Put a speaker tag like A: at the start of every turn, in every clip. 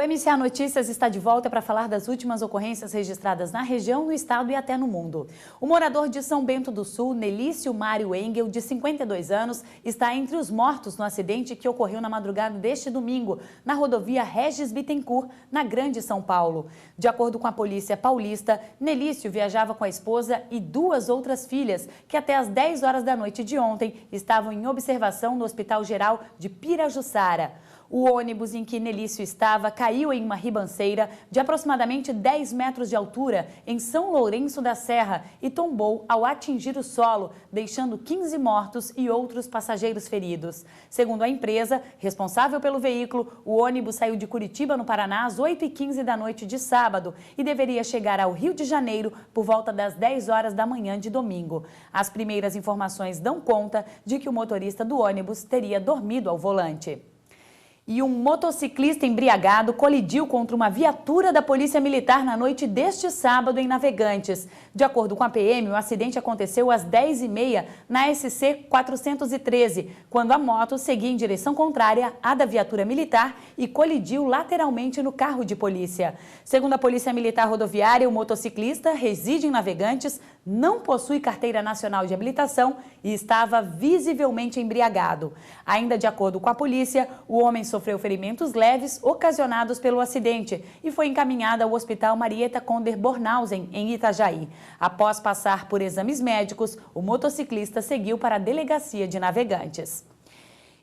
A: O MCA Notícias está de volta para falar das últimas ocorrências registradas na região, no estado e até no mundo. O morador de São Bento do Sul, Nelício Mário Engel, de 52 anos, está entre os mortos no acidente que ocorreu na madrugada deste domingo, na rodovia Regis Bittencourt, na Grande São Paulo. De acordo com a polícia paulista, Nelício viajava com a esposa e duas outras filhas, que até às 10 horas da noite de ontem estavam em observação no Hospital Geral de Pirajussara. O ônibus em que Nelício estava caiu em uma ribanceira de aproximadamente 10 metros de altura em São Lourenço da Serra e tombou ao atingir o solo, deixando 15 mortos e outros passageiros feridos. Segundo a empresa, responsável pelo veículo, o ônibus saiu de Curitiba, no Paraná, às 8h15 da noite de sábado e deveria chegar ao Rio de Janeiro por volta das 10 horas da manhã de domingo. As primeiras informações dão conta de que o motorista do ônibus teria dormido ao volante. E um motociclista embriagado colidiu contra uma viatura da Polícia Militar na noite deste sábado em Navegantes. De acordo com a PM, o acidente aconteceu às 10h30 na SC 413, quando a moto seguia em direção contrária à da viatura militar e colidiu lateralmente no carro de polícia. Segundo a Polícia Militar Rodoviária, o motociclista reside em Navegantes, não possui carteira nacional de habilitação e estava visivelmente embriagado. Ainda de acordo com a polícia, o homem sofreu ferimentos leves ocasionados pelo acidente e foi encaminhado ao Hospital Marieta Conder Bornhausen, em Itajaí. Após passar por exames médicos, o motociclista seguiu para a delegacia de Navegantes.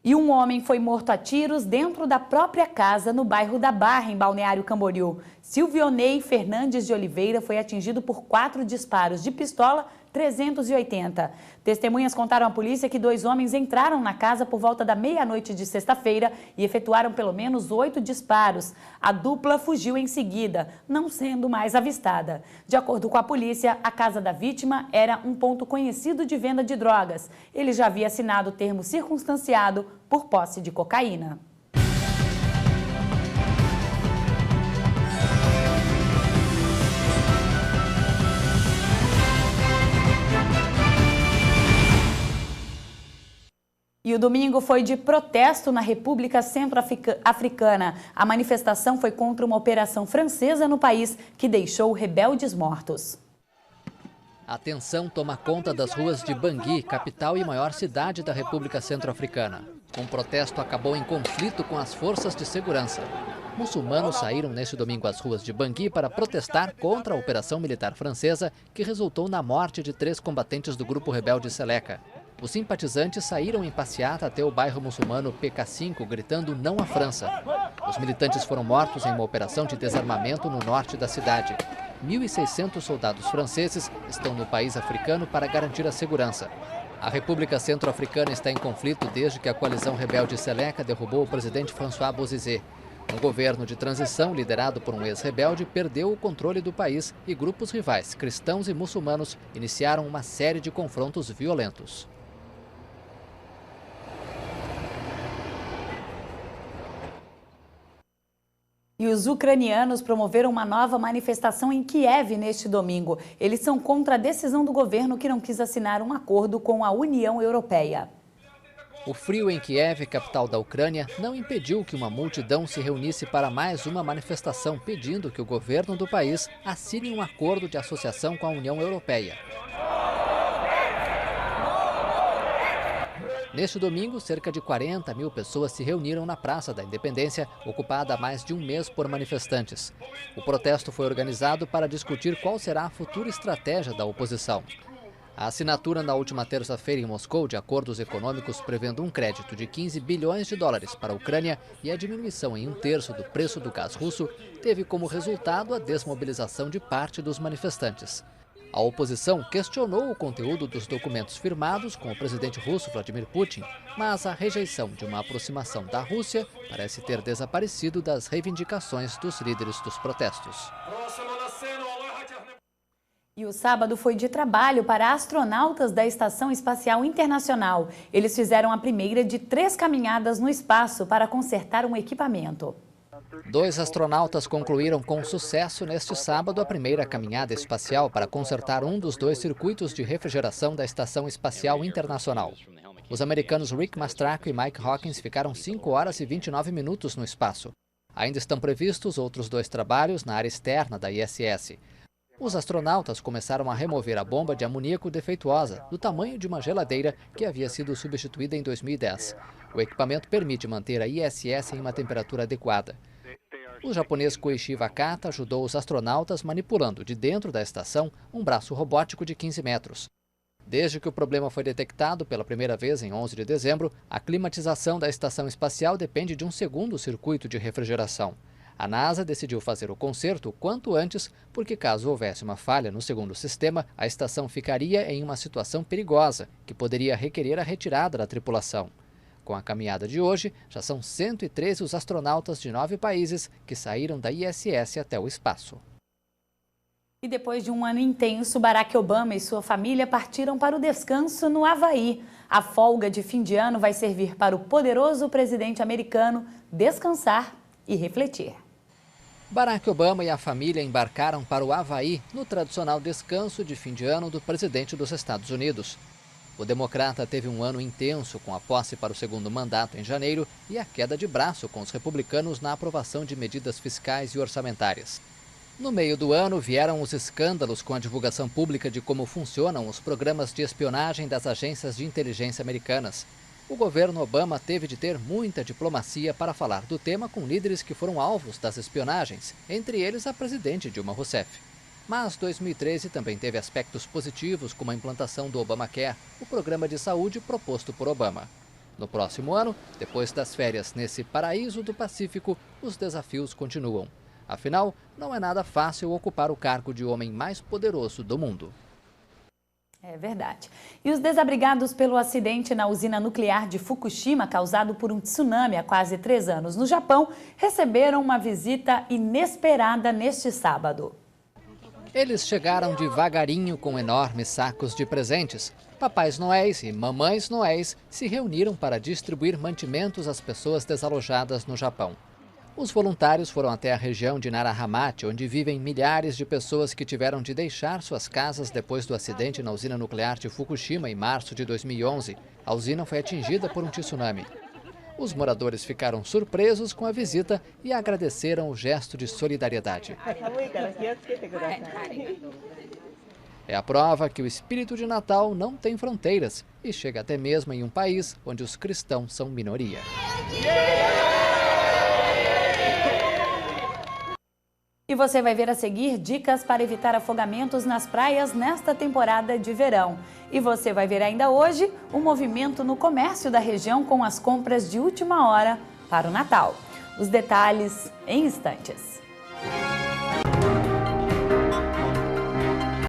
A: E um homem foi morto a tiros dentro da própria casa no bairro da Barra, em Balneário Camboriú. Silvionei Fernandes de Oliveira foi atingido por 4 disparos de pistola 380. Testemunhas contaram à polícia que 2 homens entraram na casa por volta da meia-noite de sexta-feira e efetuaram pelo menos 8 disparos. A dupla fugiu em seguida, não sendo mais avistada. De acordo com a polícia, a casa da vítima era um ponto conhecido de venda de drogas. Ele já havia assinado o termo circunstanciado por posse de cocaína. E o domingo foi de protesto na República Centro-Africana. A manifestação foi contra uma operação francesa no país que deixou rebeldes mortos.
B: A tensão toma conta das ruas de Bangui, capital e maior cidade da República Centro-Africana. Um protesto acabou em conflito com as forças de segurança. Muçulmanos saíram neste domingo às ruas de Bangui para protestar contra a operação militar francesa que resultou na morte de 3 combatentes do grupo rebelde Seleka. Os simpatizantes saíram em passeata até o bairro muçulmano PK5, gritando "Não à França". Os militantes foram mortos em uma operação de desarmamento no norte da cidade. 1.600 soldados franceses estão no país africano para garantir a segurança. A República Centro-Africana está em conflito desde que a coalizão rebelde Seleka derrubou o presidente François Bozizé. Um governo de transição liderado por um ex-rebelde perdeu o controle do país e grupos rivais, cristãos e muçulmanos, iniciaram uma série de confrontos violentos.
A: E os ucranianos promoveram uma nova manifestação em Kiev neste domingo. Eles são contra a decisão do governo que não quis assinar um acordo com a União Europeia.
B: O frio em Kiev, capital da Ucrânia, não impediu que uma multidão se reunisse para mais uma manifestação pedindo que o governo do país assine um acordo de associação com a União Europeia. Neste domingo, cerca de 40 mil pessoas se reuniram na Praça da Independência, ocupada há mais de um mês por manifestantes. O protesto foi organizado para discutir qual será a futura estratégia da oposição. A assinatura na última terça-feira em Moscou de acordos econômicos prevendo um crédito de 15 bilhões de dólares para a Ucrânia e a diminuição em 1/3 do preço do gás russo teve como resultado a desmobilização de parte dos manifestantes. A oposição questionou o conteúdo dos documentos firmados com o presidente russo Vladimir Putin, mas a rejeição de uma aproximação da Rússia parece ter desaparecido das reivindicações dos líderes dos protestos.
A: E o sábado foi de trabalho para astronautas da Estação Espacial Internacional. Eles fizeram a primeira de 3 caminhadas no espaço para consertar um equipamento.
B: 2 astronautas concluíram com sucesso neste sábado a primeira caminhada espacial para consertar um dos 2 circuitos de refrigeração da Estação Espacial Internacional. Os americanos Rick Mastracchio e Mike Hawkins ficaram 5 horas e 29 minutos no espaço. Ainda estão previstos outros 2 trabalhos na área externa da ISS. Os astronautas começaram a remover a bomba de amoníaco defeituosa, do tamanho de uma geladeira, que havia sido substituída em 2010. O equipamento permite manter a ISS em uma temperatura adequada. O japonês Koichi Wakata ajudou os astronautas manipulando de dentro da estação um braço robótico de 15 metros. Desde que o problema foi detectado pela primeira vez em 11 de dezembro, a climatização da estação espacial depende de um segundo circuito de refrigeração. A NASA decidiu fazer o conserto o quanto antes, porque caso houvesse uma falha no segundo sistema, a estação ficaria em uma situação perigosa, que poderia requerer a retirada da tripulação. Com a caminhada de hoje, já são 113 os astronautas de 9 países que saíram da ISS até o espaço.
A: E depois de um ano intenso, Barack Obama e sua família partiram para o descanso no Havaí. A folga de fim de ano vai servir para o poderoso presidente americano descansar e refletir.
B: Barack Obama e a família embarcaram para o Havaí no tradicional descanso de fim de ano do presidente dos Estados Unidos. O democrata teve um ano intenso com a posse para o segundo mandato em janeiro e a queda de braço com os republicanos na aprovação de medidas fiscais e orçamentárias. No meio do ano vieram os escândalos com a divulgação pública de como funcionam os programas de espionagem das agências de inteligência americanas. O governo Obama teve de ter muita diplomacia para falar do tema com líderes que foram alvos das espionagens, entre eles a presidente Dilma Rousseff. Mas 2013 também teve aspectos positivos, como a implantação do Obamacare, o programa de saúde proposto por Obama. No próximo ano, depois das férias nesse paraíso do Pacífico, os desafios continuam. Afinal, não é nada fácil ocupar o cargo de homem mais poderoso do mundo.
A: É verdade. E os desabrigados pelo acidente na usina nuclear de Fukushima, causado por um tsunami há quase 3 anos no Japão, receberam uma visita inesperada neste sábado.
B: Eles chegaram devagarinho com enormes sacos de presentes. Papais Noéis e Mamães Noéis se reuniram para distribuir mantimentos às pessoas desalojadas no Japão. Os voluntários foram até a região de Narahamate, onde vivem milhares de pessoas que tiveram de deixar suas casas depois do acidente na usina nuclear de Fukushima em março de 2011. A usina foi atingida por um tsunami. Os moradores ficaram surpresos com a visita e agradeceram o gesto de solidariedade. É a prova que o espírito de Natal não tem fronteiras e chega até mesmo em um país onde os cristãos são minoria.
A: E você vai ver a seguir dicas para evitar afogamentos nas praias nesta temporada de verão. E você vai ver ainda hoje o movimento no comércio da região com as compras de última hora para o Natal. Os detalhes em instantes.